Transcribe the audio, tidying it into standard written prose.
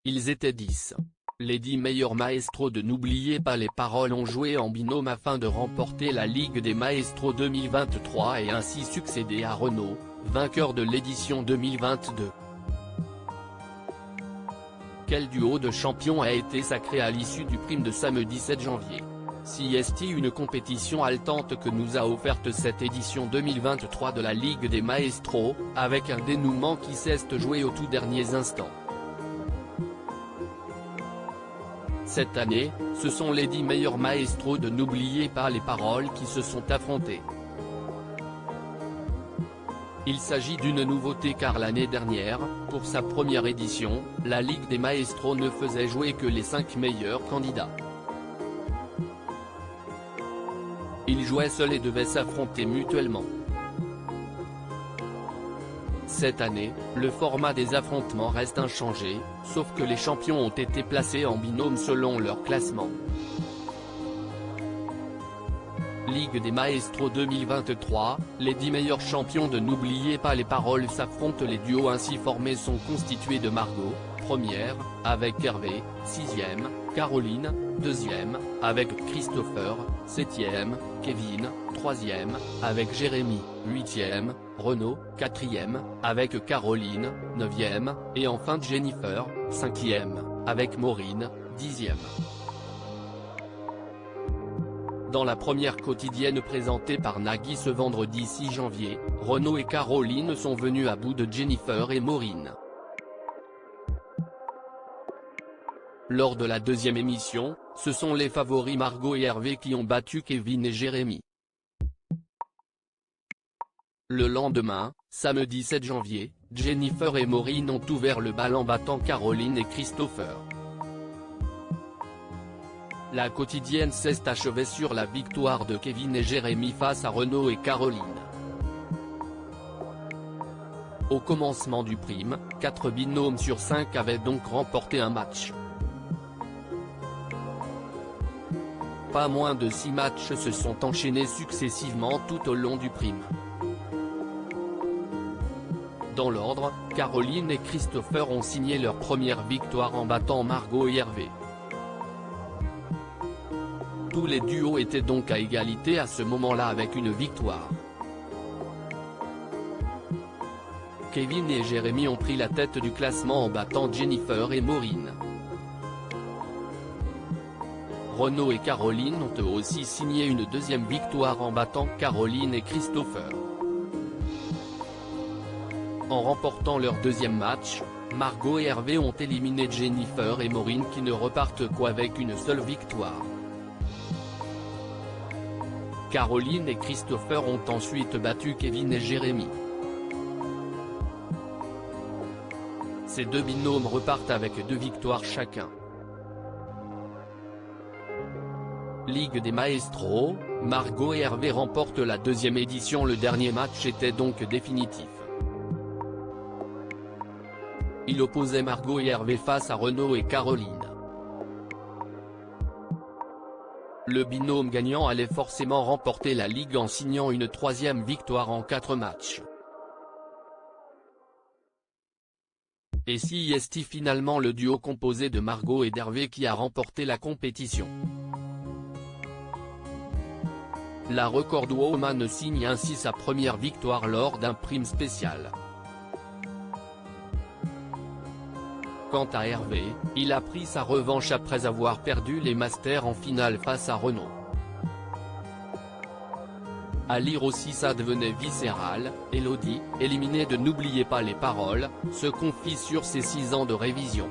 Ils étaient 10. Les 10 meilleurs maestros de N'oubliez pas les paroles ont joué en binôme afin de remporter la Ligue des Maestros 2023 et ainsi succéder à Renaud, vainqueur de l'édition 2022. Quel duo de champions a été sacré à l'issue du prime de samedi 7 janvier? Si est une compétition haletante que nous a offerte cette édition 2023 de la Ligue des Maestros, avec un dénouement qui s'est joué aux tout derniers instants. Cette année, ce sont les 10 meilleurs maestros de N'oubliez pas les paroles qui se sont affrontés. Il s'agit d'une nouveauté car l'année dernière, pour sa première édition, la Ligue des Maestros ne faisait jouer que les 5 meilleurs candidats. Ils jouaient seuls et devaient s'affronter mutuellement. Cette année, le format des affrontements reste inchangé, sauf que les champions ont été placés en binôme selon leur classement. Ligue des Maestros 2023, les 10 meilleurs champions de N'oubliez pas les paroles s'affrontent. Les duos ainsi formés sont constitués de Margot, première, avec Hervé, 6e, Caroline, 2e, avec Christopher, 7e, Kevin, 3e, avec Jérémy, 8e, Renaud, 4e, avec Caroline, 9e, et enfin Jennifer, 5e, avec Maureen, 10e. Dans la première quotidienne présentée par Nagui ce vendredi 6 janvier, Renaud et Caroline sont venus à bout de Jennifer et Maureen. Lors de la deuxième émission, ce sont les favoris Margot et Hervé qui ont battu Kevin et Jérémy. Le lendemain, samedi 7 janvier, Jennifer et Maureen ont ouvert le bal en battant Caroline et Christopher. La quotidienne s'est achevée sur la victoire de Kevin et Jérémy face à Renaud et Caroline. Au commencement du prime, 4 binômes sur 5 avaient donc remporté un match. Pas moins de 6 matchs se sont enchaînés successivement tout au long du prime. Dans l'ordre, Caroline et Christopher ont signé leur première victoire en battant Margot et Hervé. Tous les duos étaient donc à égalité à ce moment-là avec une victoire. Kevin et Jérémy ont pris la tête du classement en battant Jennifer et Maureen. Renaud et Caroline ont eux aussi signé une deuxième victoire en battant Caroline et Christopher. En remportant leur deuxième match, Margot et Hervé ont éliminé Jennifer et Maureen qui ne repartent qu'avec une seule victoire. Caroline et Christopher ont ensuite battu Kevin et Jérémy. Ces deux binômes repartent avec 2 victoires chacun. Ligue des Maestros, Margot et Hervé remportent la deuxième édition. Le dernier match était donc définitif. Il opposait Margot et Hervé face à Renaud et Caroline. Le binôme gagnant allait forcément remporter la Ligue en signant une 3e victoire en 4 matchs. Et si est finalement le duo composé de Margot et d'Hervé qui a remporté la compétition. La Record Woman signe ainsi sa première victoire lors d'un prime spécial. Quant à Hervé, il a pris sa revanche après avoir perdu les Masters en finale face à Renaud. À lire aussi ça devenait viscéral, Elodie, éliminée de N'oubliez pas les paroles, se confie sur ses 6 ans de révision.